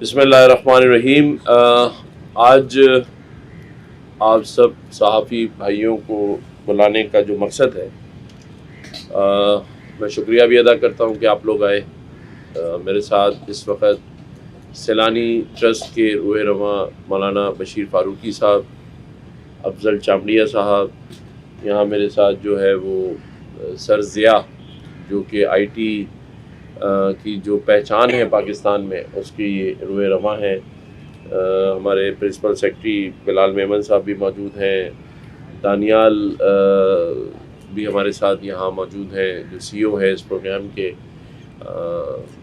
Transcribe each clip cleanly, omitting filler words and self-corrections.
बिस्मिल्लाहिर्रहमानिर्रहीम। आज आप सब सहाफ़ी भाइयों को बुलाने का जो मकसद है, मैं शुक्रिया भी अदा करता हूँ कि आप लोग आए। मेरे साथ इस वक्त सैलानी ट्रस्ट के रूह रवां मौलाना बशीर फ़ारूकी साहब, अफजल चामड़िया साहब, यहाँ मेरे साथ जो है वो सर ज़िया, जो कि आईटी की जो पहचान है पाकिस्तान में उसकी रूह रवां है। हमारे प्रिंसिपल सेक्रेटरी बिलाल मेमन साहब भी मौजूद हैं, दानियाल भी हमारे साथ यहाँ मौजूद हैं जो सीईओ है इस प्रोग्राम के।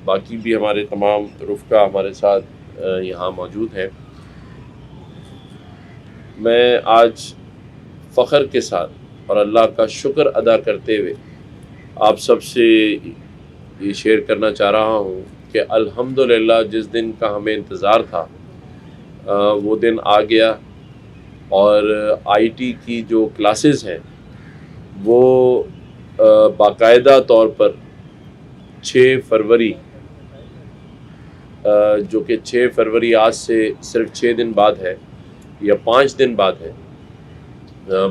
बाकी भी हमारे तमाम रुफ़का हमारे साथ यहाँ मौजूद हैं। मैं आज फ़ख्र के साथ और अल्लाह का शुक्र अदा करते हुए आप सब से ये शेयर करना चाह रहा हूँ कि अल्हम्दुलिल्लाह जिस दिन का हमें इंतज़ार था वो दिन आ गया, और आईटी की जो क्लासेस हैं वो बाकायदा तौर पर 6 फरवरी, जो कि 6 फरवरी आज से सिर्फ 6 दिन बाद है या 5 दिन बाद है,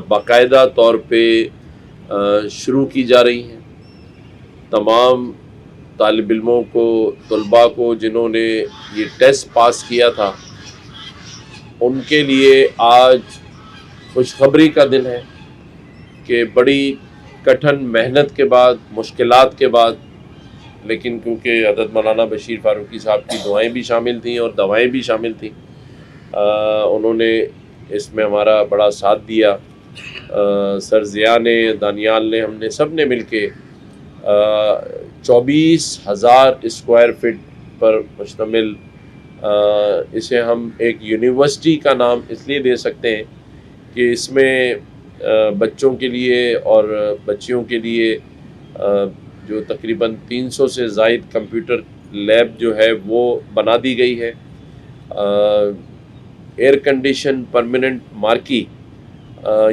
बाकायदा तौर पे शुरू की जा रही हैं। तमाम तालिब इल्मों को, तलबा को जिन्होंने ये टेस्ट पास किया था, उनके लिए आज खुशखबरी का दिन है कि बड़ी कठिन मेहनत के बाद, मुश्किलात के बाद, लेकिन क्योंकि हज़रत मौलाना बशीर फ़ारूकी साहब की दुआएं भी शामिल थीं और दवाएं भी शामिल थीं, उन्होंने इसमें हमारा बड़ा साथ दिया। सर ज़िया ने, दानियाल ने, हमने सब ने मिल के 24,000 स्क्वायर फीट पर मुश्तमिल इसे हम एक यूनिवर्सिटी का नाम इसलिए दे सकते हैं कि इसमें बच्चों के लिए और बच्चियों के लिए जो तकरीबन 300 से ज़ायद कंप्यूटर लैब जो है वो बना दी गई है। एयर कंडीशन परमानेंट मार्की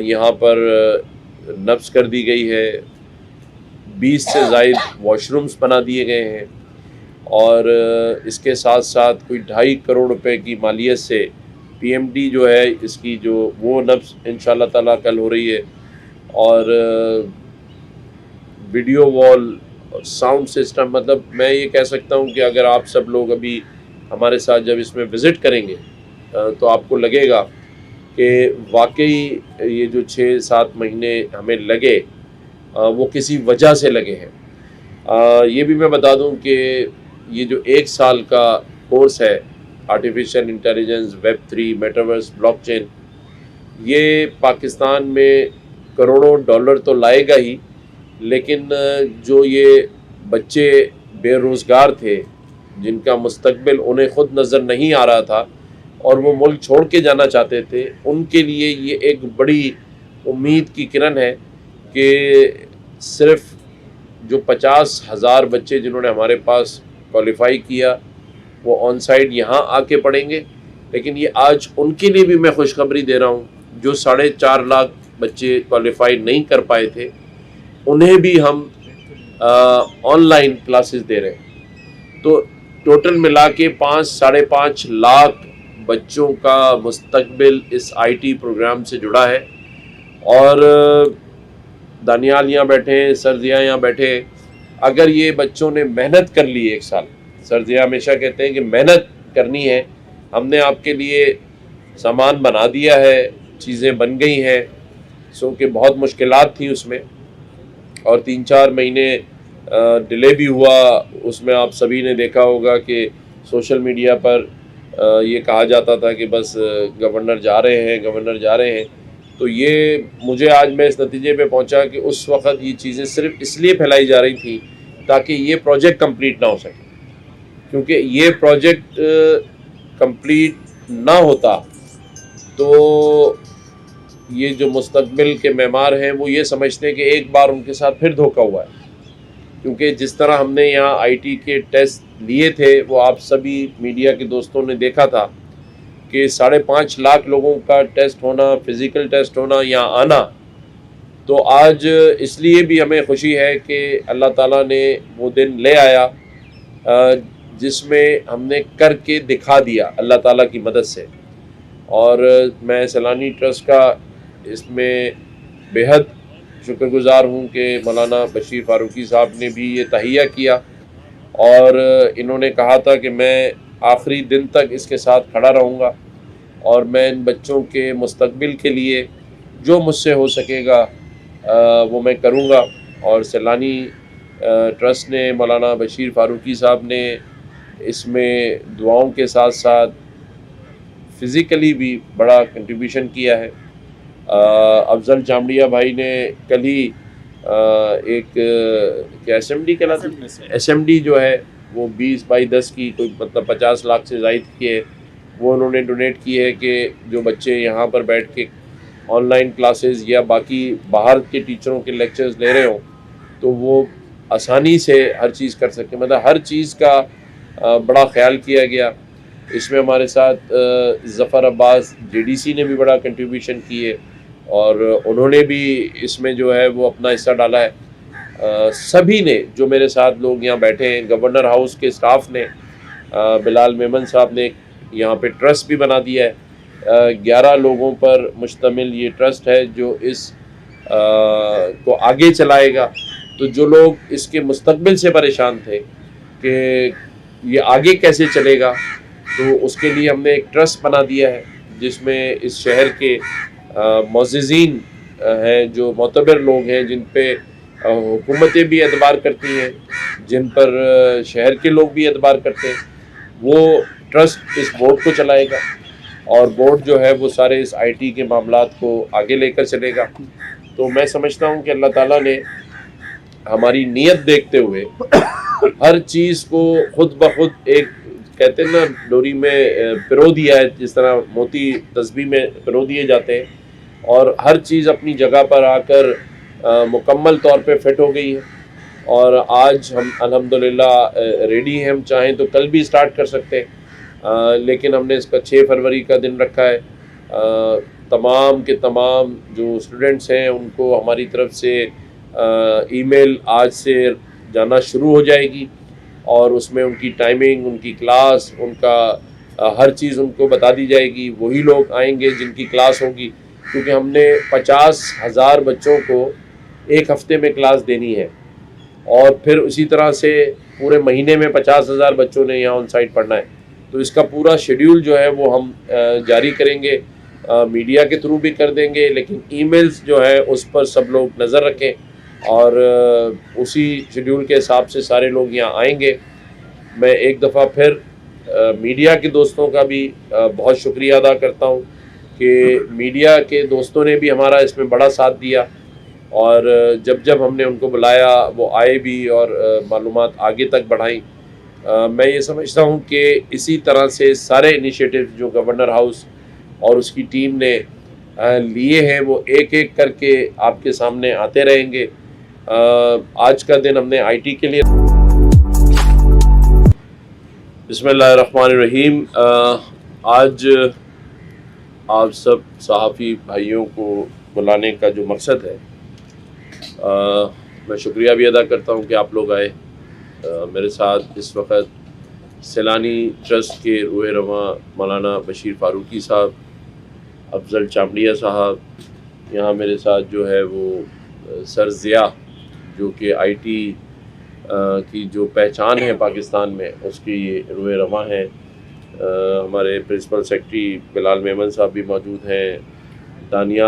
यहाँ पर नफ्स कर दी गई है। 20 से ज़ायद वॉशरूम्स बना दिए गए हैं, और इसके साथ साथ कोई 2.5 करोड़ रुपए की मालियत से पीएमडी जो है इसकी जो वो नफ्स इंशाअल्लाह ताला कल हो रही है, और वीडियो वॉल, साउंड सिस्टम, मतलब मैं ये कह सकता हूँ कि अगर आप सब लोग अभी हमारे साथ जब इसमें विज़िट करेंगे तो आपको लगेगा कि वाकई ये जो 6-7 महीने हमें लगे वो किसी वजह से लगे हैं। ये भी मैं बता दूं कि ये जो 1 साल का कोर्स है artificial intelligence, Web3, metaverse, blockchain, ये पाकिस्तान में करोड़ों डॉलर तो लाएगा ही, लेकिन जो ये बच्चे बेरोज़गार थे, जिनका मुस्तकबिल उन्हें ख़ुद नज़र नहीं आ रहा था और वो मुल्क छोड़ के जाना चाहते थे, उनके लिए ये एक बड़ी उम्मीद की किरण है कि सिर्फ जो 50,000 बच्चे जिन्होंने हमारे पास क्वालिफ़ाई किया वो ऑन साइड यहाँ आके पढ़ेंगे, लेकिन ये आज उनके लिए भी मैं खुशखबरी दे रहा हूँ जो 4.5 लाख बच्चे क्वालिफ़ाई नहीं कर पाए थे, उन्हें भी हम ऑनलाइन क्लासेस दे रहे हैं। तो टोटल मिला के 5-5.5 लाख बच्चों का मुस्तकबिल इस आईटी प्रोग्राम से जुड़ा है। और दानियाल यहाँ बैठे हैं, सर ज़िया यहाँ बैठे हैं, अगर ये बच्चों ने मेहनत कर ली 1 साल, सर ज़िया हमेशा कहते हैं कि मेहनत करनी है, हमने आपके लिए सामान बना दिया है, चीज़ें बन गई हैं, सो कि बहुत मुश्किलात थी उसमें, और 3-4 महीने डिले भी हुआ। उसमें आप सभी ने देखा होगा कि सोशल मीडिया पर ये कहा जाता था कि बस गवर्नर जा रहे हैं, गवर्नर जा रहे हैं। तो ये मुझे आज मैं इस नतीजे पे पहुंचा कि उस वक़्त ये चीज़ें सिर्फ इसलिए फैलाई जा रही थी ताकि ये प्रोजेक्ट कंप्लीट ना हो सके, क्योंकि ये प्रोजेक्ट कंप्लीट ना होता तो ये जो मुस्तकबिल के मेमार हैं वो ये समझते हैं कि एक बार उनके साथ फिर धोखा हुआ है। क्योंकि जिस तरह हमने यहाँ आईटी के टेस्ट लिए थे वो आप सभी मीडिया के दोस्तों ने देखा था कि 5.5 लाख लोगों का टेस्ट होना, फिज़िकल टेस्ट होना, यहाँ आना, तो आज इसलिए भी हमें खुशी है कि अल्लाह ताला ने वो दिन ले आया جس میں ہم نے کر کے دکھا دیا اللہ تعالیٰ کی مدد سے. اور میں سیلانی ٹرسٹ کا اس میں بےحد شکر گزار ہوں کہ مولانا بشیر فاروقی صاحب نے بھی یہ تہیہ کیا، اور انہوں نے کہا تھا کہ میں آخری دن تک اس کے ساتھ کھڑا رہوں گا، اور میں ان بچوں کے مستقبل کے لیے جو مجھ سے ہو سکے گا وہ میں کروں گا. اور سیلانی ٹرسٹ نے، مولانا بشیر فاروقی صاحب نے اس میں دعاؤں کے ساتھ ساتھ فزیکلی بھی بڑا کنٹریبیوشن کیا ہے. افضل چامڑیا بھائی نے کل ہی ایک S M D S M D جو ہے وہ 20/10 کی کوئی مطلب 50 لاکھ سے زائد کی ہے، وہ انہوں نے ڈونیٹ کی ہے کہ جو بچے یہاں پر بیٹھ کے آن لائن کلاسز یا باقی باہر کے ٹیچروں کے لیکچرز لے رہے ہوں تو وہ آسانی سے ہر چیز کر سکیں. مطلب ہر چیز کا بڑا خیال کیا گیا. اس میں ہمارے ساتھ ظفر عباس JDC نے بھی بڑا کنٹریبیوشن کی ہے، اور انہوں نے بھی اس میں جو ہے وہ اپنا حصہ ڈالا ہے. سبھی نے، جو میرے ساتھ لوگ یہاں بیٹھے ہیں، گورنر ہاؤس کے سٹاف نے، بلال میمن صاحب نے یہاں پہ ٹرسٹ بھی بنا دیا ہے. 11 لوگوں پر مشتمل یہ ٹرسٹ ہے جو اس کو آگے چلائے گا. تو جو لوگ اس کے مستقبل سے پریشان تھے کہ یہ آگے کیسے چلے گا، تو اس کے لیے ہم نے ایک ٹرسٹ بنا دیا ہے جس میں اس شہر کے معززین ہیں، جو معتبر لوگ ہیں، جن پہ حکومتیں بھی اعتبار کرتی ہیں، جن پر شہر کے لوگ بھی اعتبار کرتے ہیں، وہ ٹرسٹ اس بورڈ کو چلائے گا. اور بورڈ جو ہے وہ سارے اس IT کے معاملات کو آگے لے کر چلے گا. تو میں سمجھتا ہوں کہ اللہ تعالیٰ نے ہماری نیت دیکھتے ہوئے ہر چیز کو خود بخود، ایک کہتے ہیں نا ڈوری میں پرو دیا ہے، جس طرح موتی تسبیح میں پرو دیے جاتے ہیں، اور ہر چیز اپنی جگہ پر آ کر مکمل طور پہ فٹ ہو گئی ہے. اور آج ہم الحمدللہ ریڈی ہیں، ہم چاہیں تو کل بھی سٹارٹ کر سکتے ہیں، لیکن ہم نے اس کا 6 فروری کا دن رکھا ہے. تمام کے تمام جو اسٹوڈنٹس ہیں ان کو ہماری طرف سے ای میل آج سے جانا شروع ہو جائے گی، اور اس میں ان کی ٹائمنگ، ان کی کلاس، ان کا ہر چیز ان کو بتا دی جائے گی. وہی لوگ آئیں گے جن کی کلاس ہوگی، کیونکہ ہم نے 50,000 بچوں کو ایک ہفتے میں کلاس دینی ہے، اور پھر اسی طرح سے پورے مہینے میں 50,000 بچوں نے یہاں آن سائٹ پڑھنا ہے. تو اس کا پورا شیڈیول جو ہے وہ ہم جاری کریں گے، میڈیا کے تھرو بھی کر دیں گے، لیکن ای میلز جو ہے اس پر سب لوگ نظر رکھیں، اور اسی شیڈیول کے حساب سے سارے لوگ یہاں آئیں گے. میں ایک دفعہ پھر میڈیا کے دوستوں کا بھی بہت شکریہ ادا کرتا ہوں کہ میڈیا کے دوستوں نے بھی ہمارا اس میں بڑا ساتھ دیا، اور جب ہم نے ان کو بلایا وہ آئے بھی اور معلومات آگے تک بڑھائیں. میں یہ سمجھتا ہوں کہ اسی طرح سے سارے انیشیٹو جو گورنر ہاؤس اور اس کی ٹیم نے لیے ہیں وہ ایک ایک کر کے آپ کے سامنے آتے رہیں گے. آج کا دن ہم نے IT کے لیے. بسم اللہ الرحمن الرحیم. آج آپ سب صحافی بھائیوں کو بلانے کا جو مقصد ہے، میں شکریہ بھی ادا کرتا ہوں کہ آپ لوگ آئے. میرے ساتھ اس وقت سیلانی ٹرسٹ کے روح رواں مولانا بشیر فاروقی صاحب، افضل چامڑیا صاحب، یہاں میرے ساتھ جو ہے وہ سر ضیاء، جو کہ IT کی جو پہچان ہے پاکستان میں اس کی روح رواں ہیں. ہمارے پرنسپل سیکرٹری بلال میمن صاحب بھی موجود ہیں. دانیہ